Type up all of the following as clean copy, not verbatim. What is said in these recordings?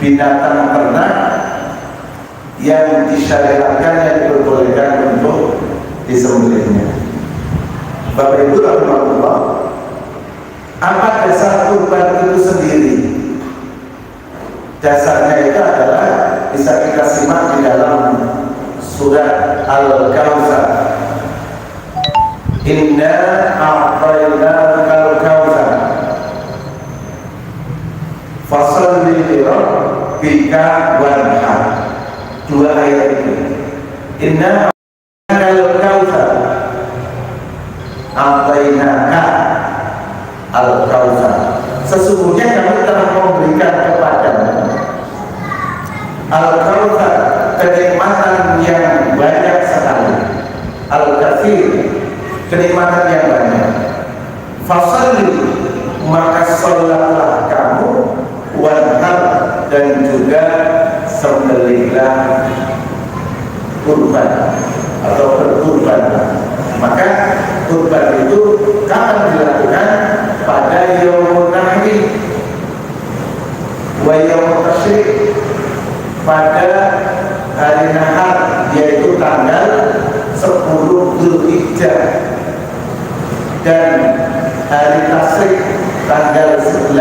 binatang ternak yang disyariatkan, yang diperbolehkan untuk disembelihnya. Bapak Ibu rahimahullah, apa dasar kurban itu sendiri? Dasarnya itu adalah bisa kita simak di dalam surat Al-Kautsar. Inna a'tainakal kautsar fasholli li rabbika wanhar. Dua ayat itu. Inna a'tainakal kautsar, a'tainaka al-kautsar. Sesungguhnya kami telah memberikan kepadamu al-kautsar, kenikmatan yang banyak sekali. Al-katsir, kenikmatan yang banyak. Fasholli, maka sholatlah kamu, wanhar, dan juga sembelihlah kurban atau berkurban. Maka kurban itu kapan dilakukan? Pada yaumul nahri wa yaumul tasyrik, pada hari nahar, yaitu tanggal 10 Dzulhijjah, dan hari tasyrik tanggal 11,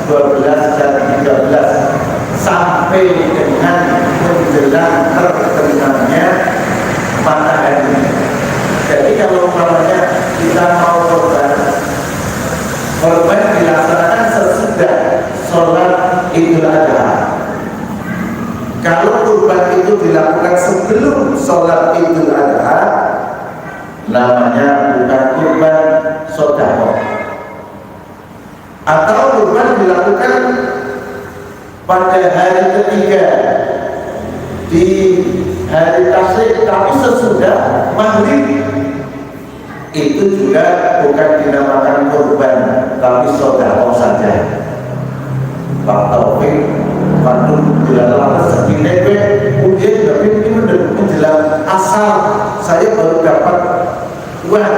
12, dan 13, sampai dengan menjelang terbenamnya matahari. Jadi kalau umpamanya kita mau korban dilaksanakan sesudah sholat Idul Adha. Kalau kurban itu dilakukan sebelum sholat Idul Adha, namanya bukan kurban sedekah. Atau kurban dilakukan pada hari ketiga di hari tasyrik, tapi sesudah maghrib, itu juga bukan dinamakan kurban, tapi sedekah saja. Pak Taufik Bandung dilakukan segini, kemudian tapi ini menjelang asal saya baru dapat uang,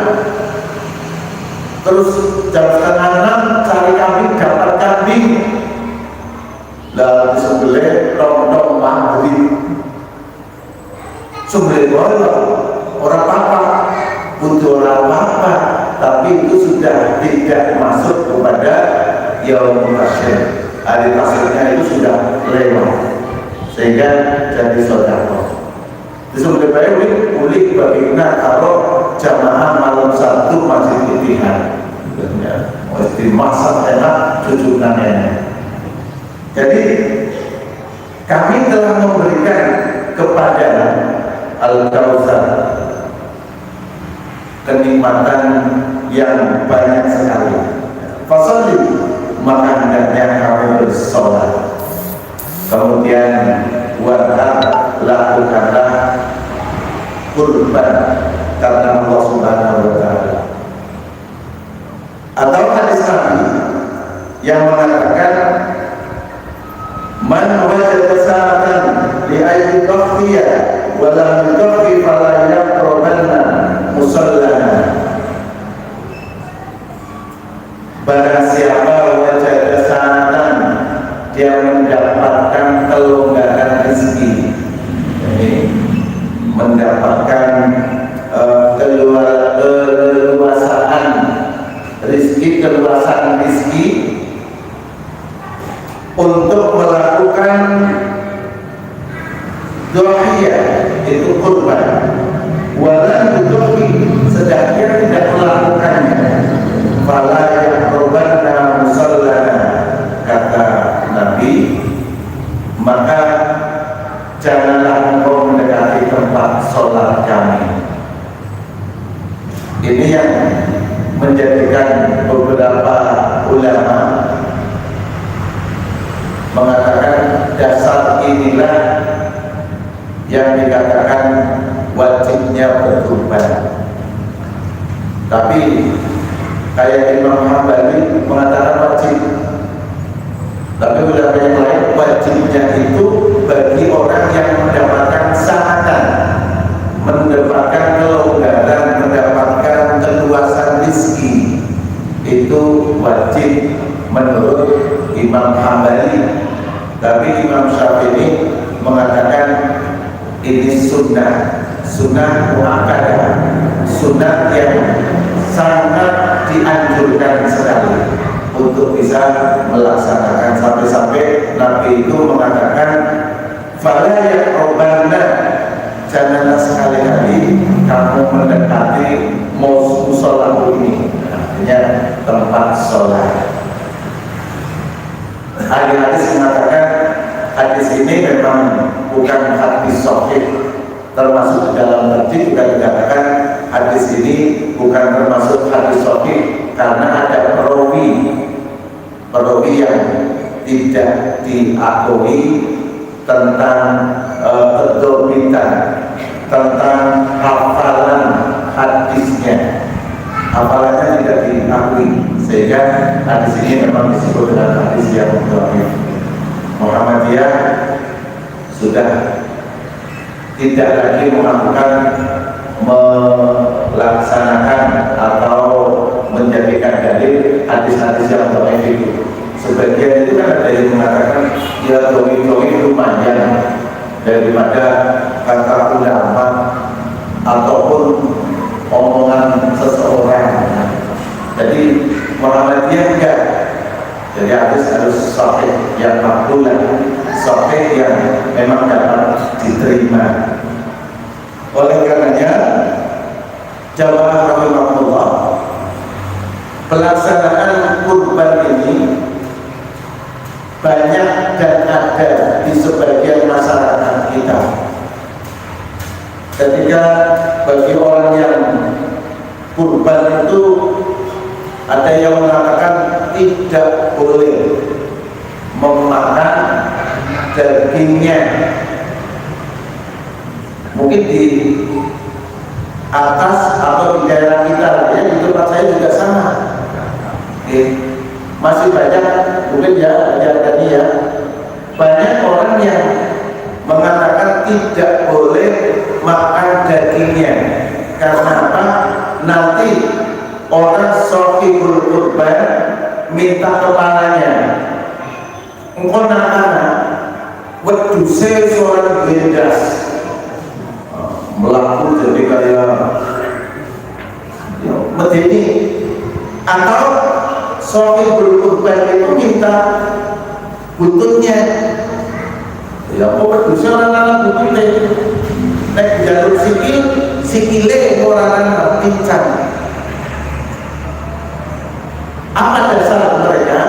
terus jam 5:30 cari kambing, dapat kambing, lalu disembelih rong-rong maghrib. Sembelih orang apa, untuk orang apa, tapi itu sudah tidak masuk kepada yaumul tasyrik. Hari tasyriknya itu sudah lewat, sehingga jadi sedekah. Disembelih baik ulik bagaimana kalau jamaah malam Sabtu masih pilihan, mesti masak enak, cucukan enak. Jadi kami telah memberikan kepada Al-Kautsar kenikmatan yang banyak sekali. Fasholli, maka hendaknya kamu bersolat. Kemudian wanhar, lakukanlah kurban karena Allah Subhanahu wa Ta'ala. Atau hadis Nabi yang mengatakan, man wajada sa'atan li ayyi qafiya wa lam yuqfi fala yaqrabanna musallana. Barang siapa wajada sa'atan, dia mendapatkan kelonggaran rezeki, mendapatkan keluasaan rezeki, keluasan rezeki untuk melakukan dohiyah, itu kurban. Walan dohi, sedangkan tidak melakukannya, fala yaqrabanna musallana, kata Nabi, maka janganlah engkau mendekati tempat sholat kami. Ini yang menjadikan beberapa ulama mengatakan dasar inilah yang dikatakan wajibnya berkurban. Tapi kayak Imam Hambali mengatakan wajib, tapi ulama yang lain wajibnya itu bagi orang yang mendapatkan sa'atan, mendapatkan kelonggaran, mendapatkan keluasan rezeki, itu wajib menurut Imam Hambali. Tapi Imam Syafi'i mengatakan ini sunnah muakkadah, sunnah yang sangat dianjurkan sekali untuk bisa melaksanakan. Sampai-sampai Nabi itu mengatakan fala yaqrabanna, janganlah sekali-kali kamu mendekati musola ini, artinya tempat sholat. Hadis mengatakan hadis ini memang bukan hadis sahih, termasuk di dalam hadis juga dikatakan hadis ini bukan termasuk hadis sahih karena ada perawi yang tidak diakui tentang kedomitan, tentang hafalan hadisnya, hafalannya tidak diakui, sehingga hadis ini memang disebut dengan hadis yang dhaif. Muhammadiyah sudah tidak lagi melaksanakan atau menjadikan dalil hadis-hadis yang dhaif itu. Sebagian itu kan ada yang mengatakan ya dhaif lumayan daripada kata ulama ataupun omongan seseorang. Jadi Muhammadiyah enggak. Jadi harus sahih yang makbulah, sahih yang memang dapat diterima. Oleh karenanya jamaah rahimahullah, pelaksanaan kurban ini banyak dan ada di sebagian masyarakat kita. Ketika bagi orang yang kurban itu ada yang mengatakan tidak boleh memakan dagingnya. Mungkin di atas atau di daerah kita, ya di tempat saya juga sama. Masih banyak mungkin ya banyak orang yang mengatakan tidak boleh makan dagingnya. Karena apa? Nanti orang shofibul kurban minta kepalanya. Engkau nakana weduse seorang gendas melaku jadi kayak medeni, atau shofibul kurban itu minta buntutnya. Ya kok weduse orang buntutnya nek jalur sikile orang pincang. Apa dasar mereka?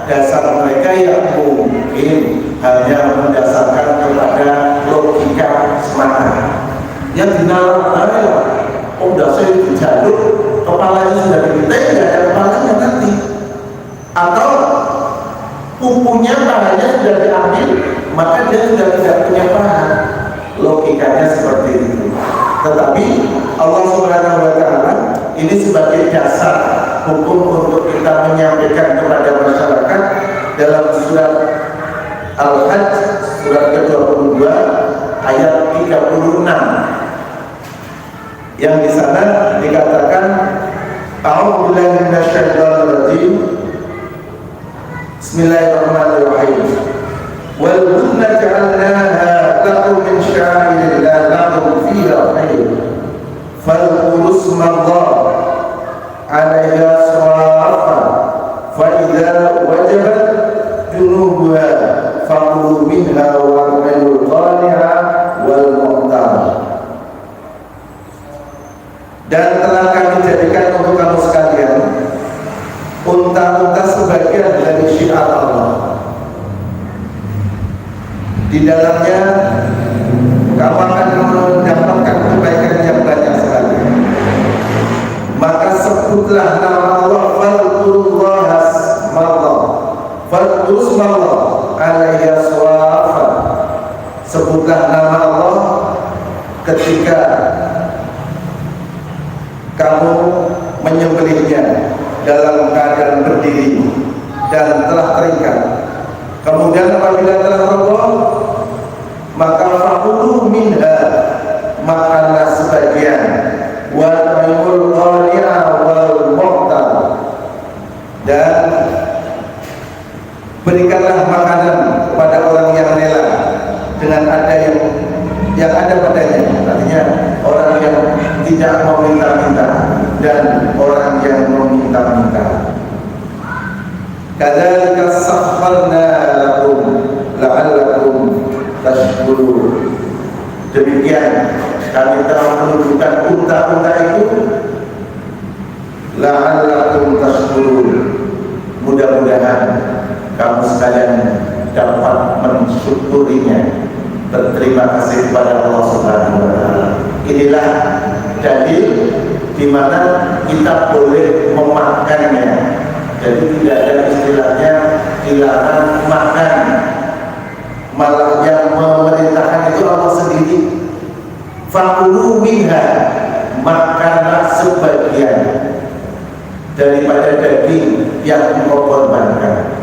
Dasar mereka yang mungkin hanya mendasarkan kepada logika semata. Yang dinalar dasar itu jalur, kepalanya sudah dimintai, tidak ada kepalanya nanti. Atau pupunya, pahanya sudah diambil, maka dia sudah tidak punya paha. Logikanya seperti itu. Tetapi Allah Subhanahu wa Ta'ala ini sebagai dasar hukum untuk kita menyampaikan kepada masyarakat dalam surat Al-Hajj surat ke-22 ayat 36, yang di sana dikatakan a'udzubillahi minasyaitonir rajim, bismillahirrahmanirrahim, wal bunna ja'alnaha lakum min sya'airillah lakum fiha khair fadhkuru ismallah 'alaiha sawafa fa idza wajabat junubuha faqulu minha wal qani'a wal mu'tar. Dan telah kami jadikan untuk kamu sekalian unta-unta sebagian dari syiar Allah. Di dalamnya kamu akan mendapatkan kebaikan yang banyak sekali. Maka sebutlah nama Allah, fadhkurullaha smallah, fadhkurusmallah alaiha swafa. Sebutlah nama Allah ketika kamu menyembelihnya dalam keadaan berdiri dan telah terikat. Kemudian apabila telah roboh, maka fakulu minha, makanlah sebagian, wa ta'imul qani'a wal mu'tar, dan berikanlah makanan kepada orang yang rela ada yang ada padanya, artinya orang yang tidak meminta-minta dan orang yang meminta-minta. Kadzalika sakharna lakum la'allakum tashkurun. Demikian kami telah menunjukkan unta-unta itu la'allakum tashkurun. Mudah-mudahan kamu sekalian dapat mensyukurinya, berterima kasih kepada Allah Subhanahu wa taala. Inilah dalil di mana kita boleh memakannya. Jadi tidak ada istilahnya dilarang makan, malah yang memerintahkan itu Allah sendiri. Fakulu minha, makanlah sebagian daripada daging yang engkau korbankan.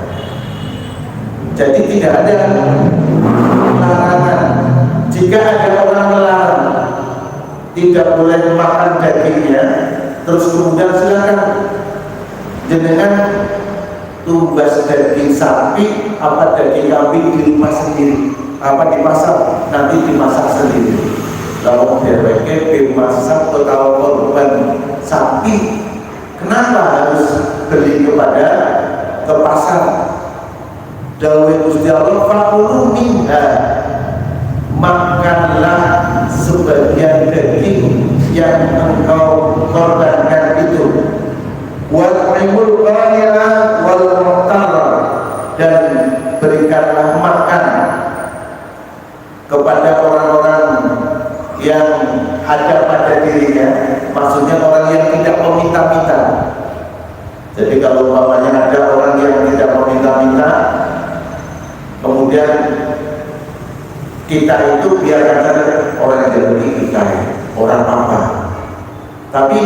Jadi tidak ada larangan. Jika ada orang melarang tidak boleh makan dagingnya, terus kemudian silakan jenengan tumbas daging sapi apa daging kambing dilimas sendiri, apa dimasak nanti dimasak sendiri. Lalu dheweke dimasak atau korban sapi, kenapa harus beli ke pasar? Dawuh Gusti Allah, fakulu minha, makanlah sebagian daging yang engkau korbankan itu. Wal-imul qani'a wal-muqtar, dan berikanlah makan kepada orang-orang yang ada pada dirinya, maksudnya orang yang tidak meminta-minta. Jadi kalau umpamanya ada orang yang tidak meminta-minta, kemudian kita itu biarkan saja orang yang jadi kita, orang apa, tapi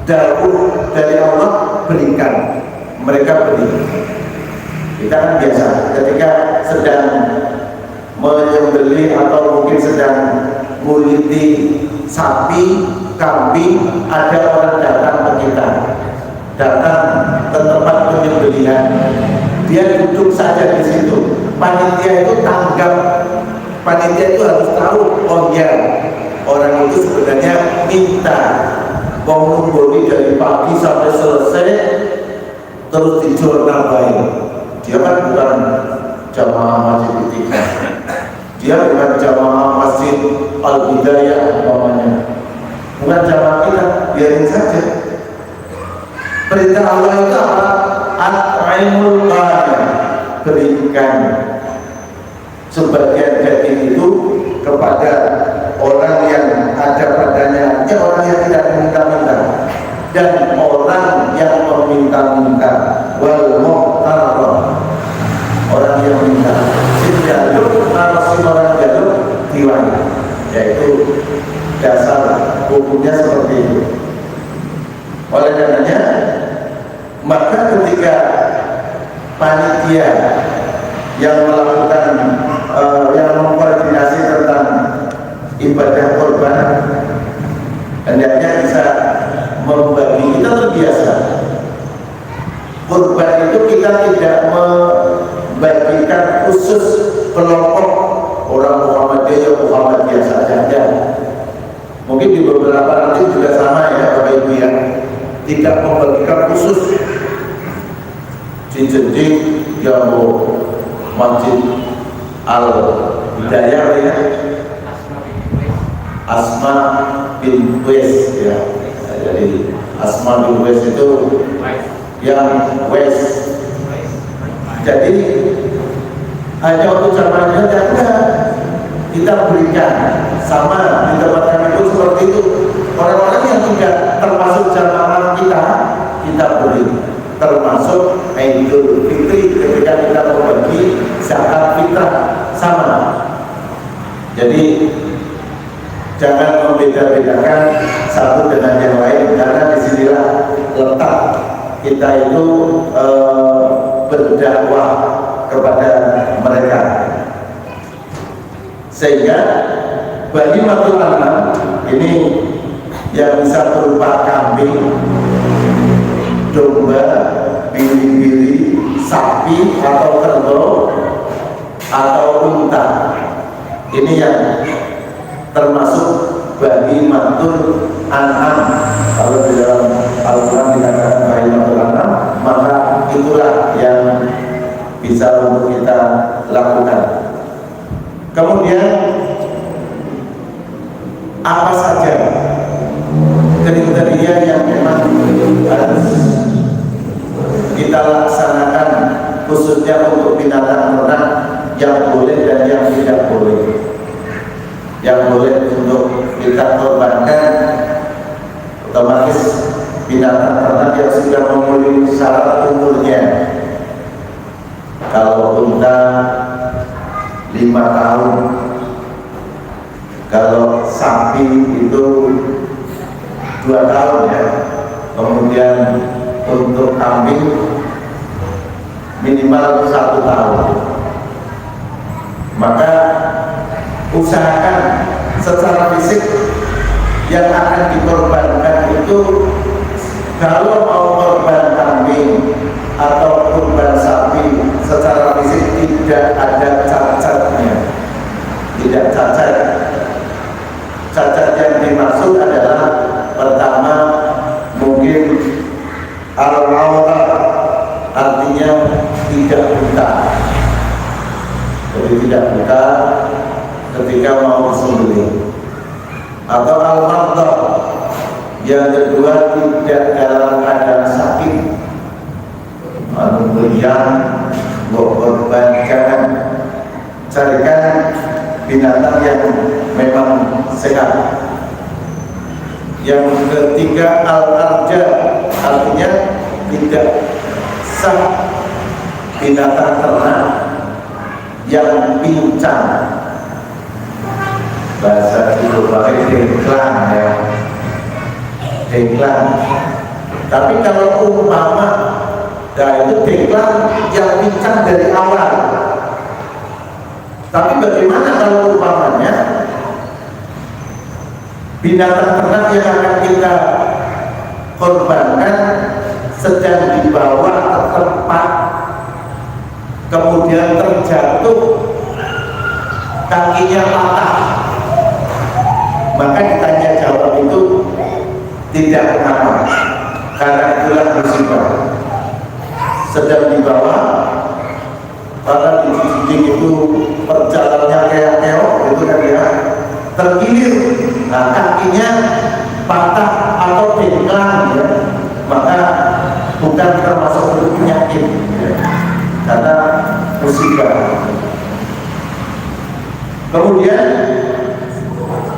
dawuh dari Allah berikan, mereka beri. Kita kan biasa ketika sedang menyembelih atau mungkin sedang nguliti sapi, kambing, ada orang datang ke kita, datang ke tempat penyembelihan, dia duduk saja di situ. Panitia itu tanggap, panitia itu harus tahu, oh ya, orang itu sebenarnya minta mau nunggu dari pagi sampai selesai terus dijual nambahin. Dia kan bukan jamaah masjid Itikaf, dia bukan jamaah masjid Al-Hidayah umpamanya, bukan jamaah kita, biarin saja. Perintah Allah itu apa? At-'aimul qani', berikan sebagian daging itu kepada orang yang ada padanya, ya orang yang tidak meminta-minta dan orang yang meminta-minta. Wal muqtar, orang yang minta. Sinjaluk narasi orang jaluk diwani, yaitu dasar hukumnya seperti itu. Oleh karenanya, maka ketika panitia yang melakukan yang mengkoordinasi tentang ibadah korban hendaknya bisa membagi. Kita terbiasa korban itu kita tidak membagikan khusus kelompok orang Muhammadiyah saja. Mungkin di beberapa nanti juga sama ya Bapak Ibu, yang tidak membagikan khusus cincin yang Masjid Al-Hidayah ya, Asma bin Wes ya. Jadi Asma bin Wes itu yang Wes. Jadi hanya untuk jamaahnya saja kita berikan, sama di tempat kami pun seperti itu. Orang-orang yang tidak termasuk jamaah kita beri, termasuk Idul Fitri ketika kita membagi zakat fitrah sama. Jadi jangan membeda-bedakan satu dengan yang lain, karena disinilah letak kita itu berdakwah kepada mereka. Sehingga bagi matulanam ini yang bisa berupa kambing, domba, bili-bili, sapi atau kerbau atau unta, Ini yang termasuk bahimatul an'am. Kalau di dalam Al-Quran dikatakan bahimatul an'am, maka itulah yang bisa untuk kita lakukan. Kemudian apa saja kriteria yang memang harus kita laksanakan khususnya untuk binatang ternak yang boleh dan yang tidak boleh. Yang boleh untuk kita korbankan otomatis binatang ternak yang sudah memenuhi syarat umurnya. Kalau unta 5 tahun, kalau sapi itu 2 tahun ya. Kemudian untuk kambing minimal 1 tahun. Maka usahakan secara fisik yang akan dikorbankan itu, kalau mau korban kambing atau korban sapi, secara fisik tidak ada cacatnya, tidak cacat. Cacat yang dimaksud adalah pertama mungkin al-awra, artinya tidak buta. Jadi tidak buta ketika mau disembelih. Atau al-mardah, yang kedua tidak dalam keadaan sakit. Kemudian korban jangan carikan binatang yang memang sehat. Yang ketiga al-arja, artinya tidak sah binatang ternak yang pincang. Bahasa itu pakai dengklang ya, dengklang. Tapi kalau umpama, nah itu dengklang yang pincang dari awal. Tapi bagaimana kalau umpamanya binatang ternak yang akan kita korbankan sedang dibawa ke tempat, kemudian terjatuh, kakinya patah, maka ditanya jawab itu tidak mengapa, karena itulah musibah. Sedang dibawa, karena di itu perjalanannya kayak keok, itu kan ya, tergilir, nah kakinya patah atau dengklang ya, maka bukan termasuk penyakit ya, karena musibah. Kemudian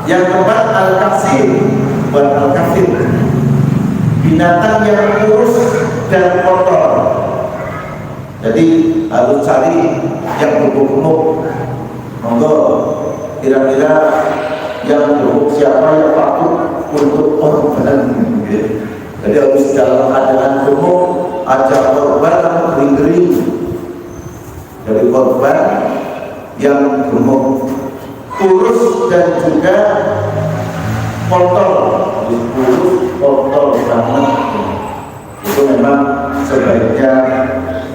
yang keempat al-kasir, buat al-kasir, binatang yang kurus dan kotor. Jadi harus cari yang gemuk-gemuk. Monggo kira-kira yang gemuk siapa yang patut untuk korban. Jadi harus dalam keadaan gemuk, aja korban kering-kering. Jadi korban yang gemuk, kurus dan juga kotor. Kurus, kotor banget. Itu memang sebaiknya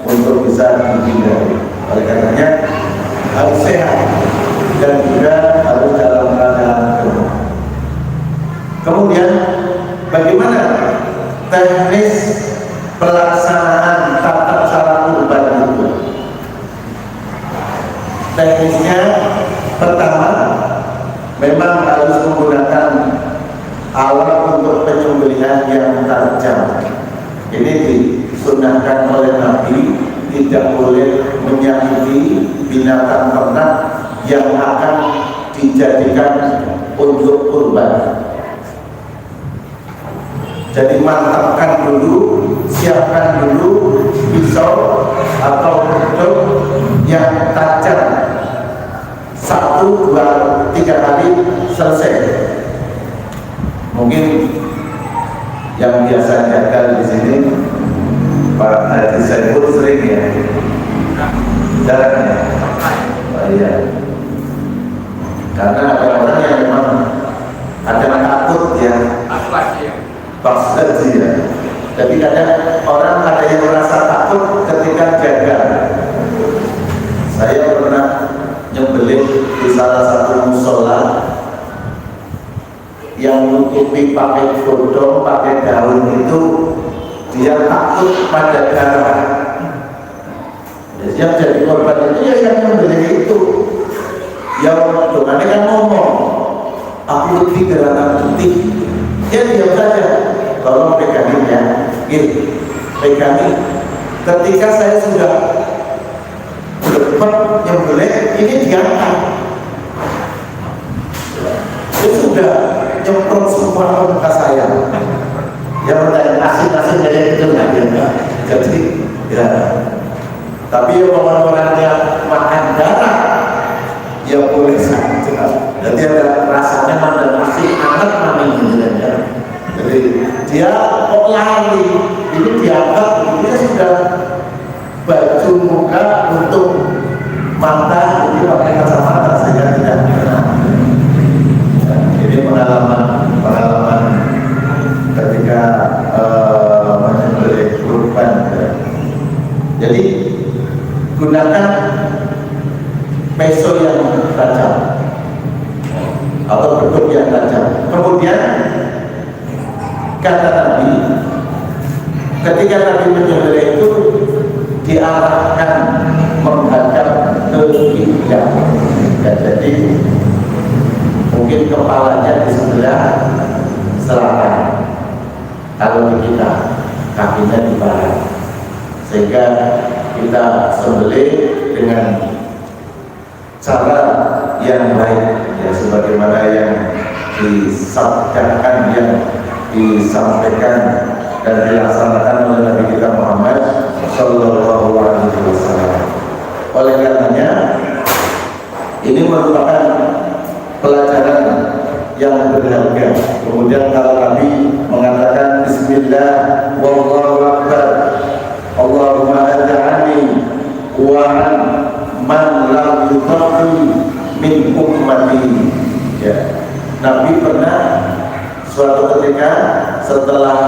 untuk bisa dihindari. Oleh karenanya harus sehat dan juga harus dalam keadaan gemuk. Kemudian bagaimana teknis pelaksanaan tata cara kurban itu? Teknisnya pertama memang harus menggunakan alat untuk penyembelihan yang tajam. Ini disunahkan oleh Nabi, tidak boleh menyakiti binatang ternak yang akan dijadikan untuk kurban. Jadi mantapkan dulu, siapkan dulu pisau atau pedang yang tajam, 1, 2, 3 kali selesai. Mungkin yang biasa jaga di sini Pak Haji Saiful sering ya, jaraknya. Oh iya. Karena ada orang yang memang ada takut ya, pas saja ya. Jadi kadang orang ada yang merasa takut ketika jaga. Saya pernah nyembelih di salah satu musola yang nutupi pakai godong, pakai daun itu, dia takut pada darah. Yang jadi korban itu ya yang membeli itu. Yang dongannya kan ngomong, aku lebih gerakan putih. Ya diam saja. Tolong pegangin ya, gitu. Pegangin. Ketika saya sudah dapat yang boleh, ini diangkat. Itu sudah nyemprot semua ke muka saya. Yang bertanya asin-asin jadi itu nggak dia. Jadi ya. Tapi yang orang-orangnya makan darah, ya boleh saja. Jadi ada rasanya mana masih hangat mami ya. Jadi dia kok lari, ini diangkat, dia sudah baju muka untuk mata, jadi pakai kacamata sehingga tidak kena. Ini pengalaman ketika menyembelih kurban. Jadi gunakan pisau yang tajam atau beduk yang tajam. Kemudian kata Nabi, ketika Nabi menyembelih itu diarahkan menghadap ke kiblat. Jadi mungkin kepalanya di sebelah selatan, kalau di kita kakinya di barat, sehingga kita sembelih dengan cara yang baik, ya sebagaimana yang disabdakan, yang disampaikan dan dilaksanakan oleh Nabi kita Muhammad Sallallahu Alaihi Wasallam. Oleh karenanya ini merupakan pelajaran yang berharga. Kemudian kalau Nabi mengatakan Bismillah wallahu akbar, Allahumma ad'ani wa an man lam yutaqi min ummati. Ya, Nabi pernah suatu ketika setelah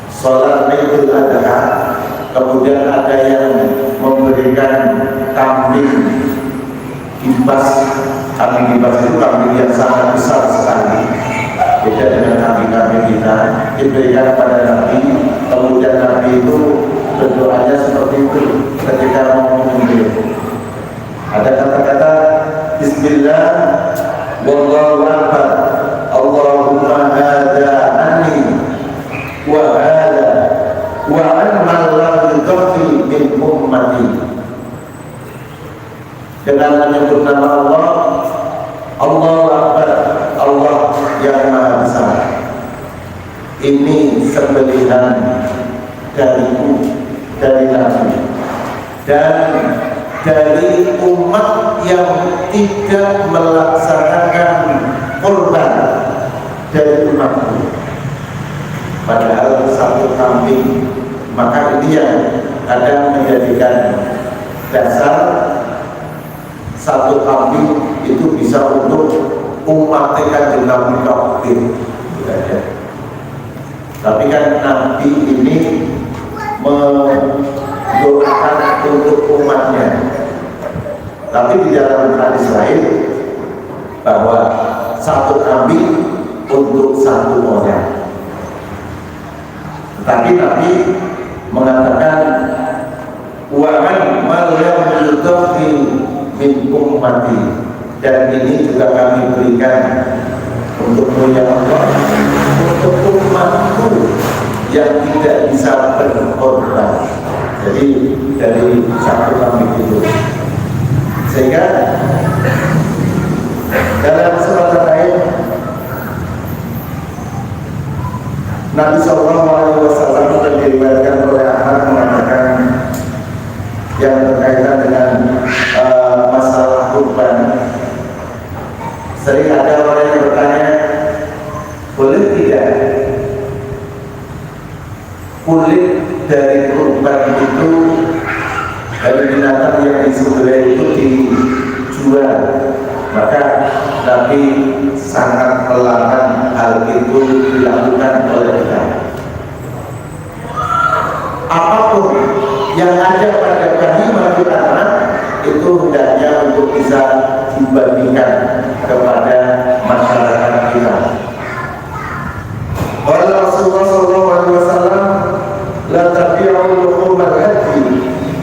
sholat Idul Adha, kemudian ada yang memberikan kambing kibas. Kambing kibas itu kambing yang sangat besar sekali, beda dengan kambing-kambing kita, diberikan pada Nabi. Kemudian Nabi itu berdoanya seperti itu ketika mau menyembelih. Ada kata-kata Bismillah wallahu akbar, Allahumma hada anni wa hada wa an man lam yudkhil min ummati. Dengan menyebut nama Allah, Allahu akbar, Allah yang maha besar. Ini sembelihan dariku, dari Nabi, dan dari umat yang tidak melaksanakan kurban dari umatku. Padahal satu kambing, maka ini yang kadang menjadikan dasar satu kambing itu bisa untuk umat Kanjeng Nabi kafir. Tapi kan Nabi ini mendoakan untuk umatnya. Tapi di dalam hadis lain bahwa satu kambing untuk satu orang. Tetapi Nabi mengatakan wa man lam yudkhil min ummati, dan ini juga kami berikan untuk mulia Allah, untuk umatku yang tidak bisa berkorban. Jadi dari satu kambing itu, sehingga dalam kesempatan lain Nabi SAW dan diriwayatkan oleh Ahmad mengatakan yang berkaitan dengan masalah kurban. Sering ada orang yang bertanya, boleh tidak kulit dari kurban itu, dari binatang yang disembelih itu dijual? Maka Nabi sangat melarang hal itu dilakukan oleh kita. Apapun yang ada pada bahimah anak itu hendaknya untuk bisa dibagikan kepada masyarakat kita. Rasulullah SAW, la tabi'u luhumal hadi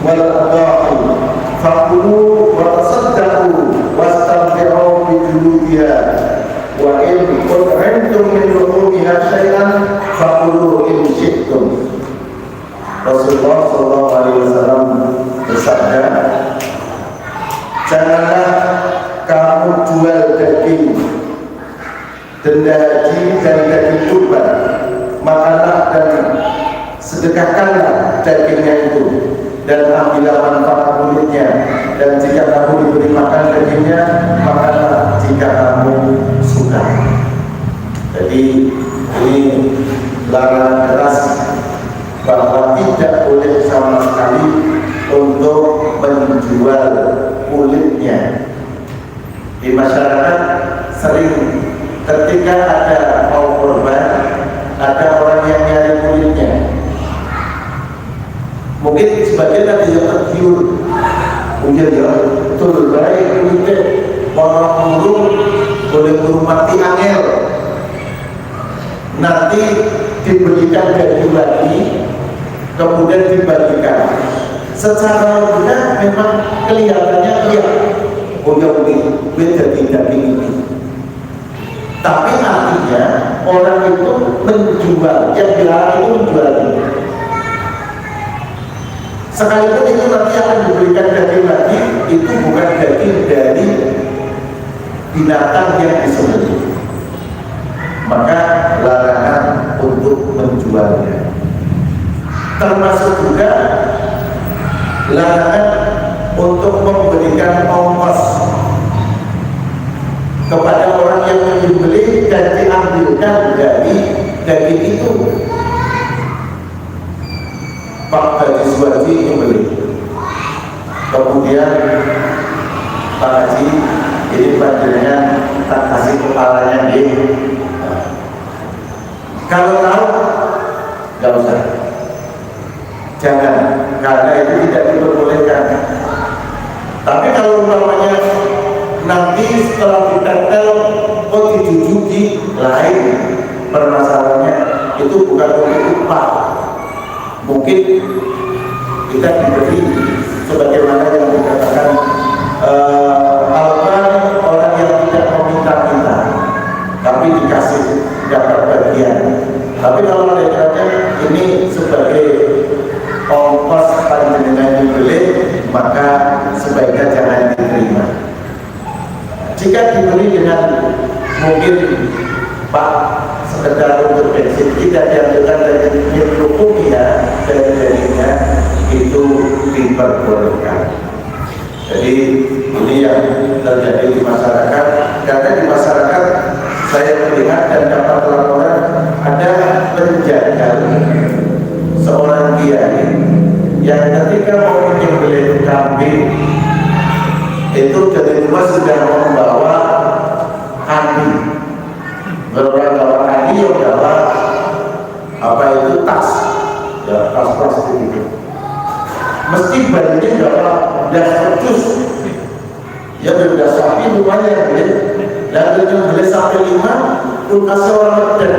wal adhahi faqulu wa tasaddaqu wastamti'u bi juludiha wa in qut'imtum min luhumiha syai'an faqulu in syi'tum. Rasulullah SAW bersabda, janganlah kamu jual daging denda haji dan daging kurban, makanlah dan sedekahkanlah dagingnya itu dan ambillah manfaat kulitnya, dan jika kamu diberi makan dagingnya, makanlah jika kamu suka. Jadi ini larangan keras bahwa tidak boleh sama sekali untuk menjual kulitnya. Di masyarakat sering ketika ada mau korban, ada orang yang nyari kulitnya. Mungkin sebagian ada yang tergiur, mungkin ya betul baik kulitnya, orang burung boleh burung mati angel, nanti diberikan daging lagi, kemudian dibagikan. Secara logika memang kelihatannya iya, beda daging ini. Tapi artinya orang itu menjual, yang dilarang itu menjual ini. Sekalipun itu nanti akan diberikan daging lagi, itu bukan daging dari binatang yang disembelih, maka larangan untuk menjualnya. Termasuk juga larangan untuk memberikan ongkos kepada orang yang menyembelih dan diambilkan dari daging itu. Pak Haji Suwaji menyembelih, kemudian Pak Haji ini panjenengan tak kasih kepalanya dia. Kalau tahu nggak usah, jangan, karena itu tidak diperbolehkan. Tapi kalau umpamanya nanti setelah ditempel kok dijujuki, lain permasalahannya. Itu bukan untuk upah, mungkin kita diberi sebagaimana yang dikatakan orang yang tidak meminta-minta tapi dikasih dapat bagian. Tapi kalau mereka ini sebagai ongkos panjenengan dibeli, maka sebaiknya jangan diterima. Jika diberi dengan mungkin Pak sekedar untuk bensin, tidak diambilkan dari hukumnya, dari darinya, itu diperbolehkan. Jadi ini yang terjadi di masyarakat, karena di masyarakat saya melihat dan dapat laporan ada penjagal seorang kiai yang ketika mau menyembelih kambing itu dari rumah sudah membawa kandi, bawa kandi, bawa apa itu tas, ya tas plastik itu. Mesti bajunya bawa das kerdus, ya berbeda sapi lumayan ya. Dan itu beli sampai 5 kulkasnya orang Medan.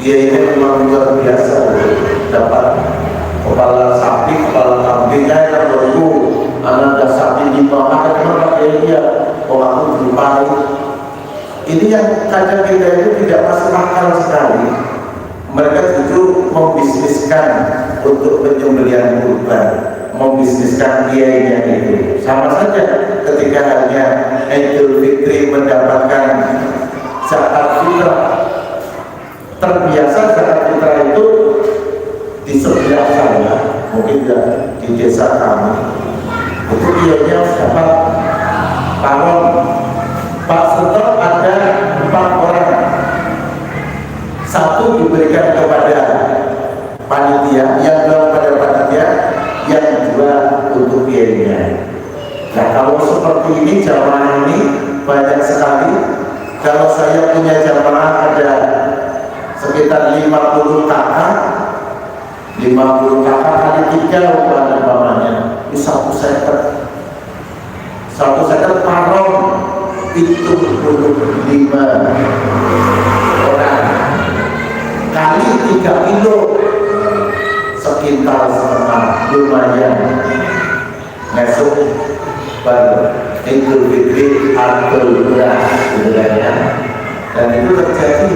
Dia ini memang luar biasa, dapat kepala sapi, kepala kambingnya yang bergu, anak dah sapi 5, maka kenapa dia aku berupaya. Ini yang kadang kita itu tidak masuk akal sekali. Mereka justru membisniskan untuk penyembelihan kurban, membisniskan kiainya itu. Sama saja ketika hanya Idul Fitri mendapatkan zakat fitrah. Terbiasa zakat fitrah itu di sebelah saya, mungkin di desa kami, itu kiainya dapat panon. Pak Setor ada 4 orang, 1 diberikan kepada panitia, yang 2 kepada panitia, yang 2 untuk kiainya. Nah, kalau seperti ini jamaah ini banyak sekali. Kalau saya punya jamaah ada sekitar 50 kakak, 50 kakak kali 3 umpamanya, ini 1 seter. 1 setel paron itu 25 orang kali 3 kilo sekitar setengah, lumayan masuk baru Idul Fitri Abdul Beras sebenarnya, dan itu terjadi.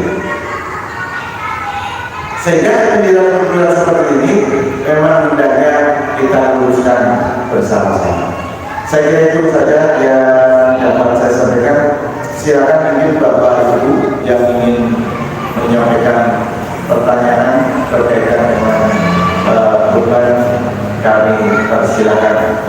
Sehingga pemilihan seperti ini memang hendaknya kita luruskan bersama-sama. Saya kira itu saja yang dapat saya sampaikan. Silakan mungkin Bapak Ibu yang ingin menyampaikan pertanyaan berkaitan dengan beban, kami persilakan.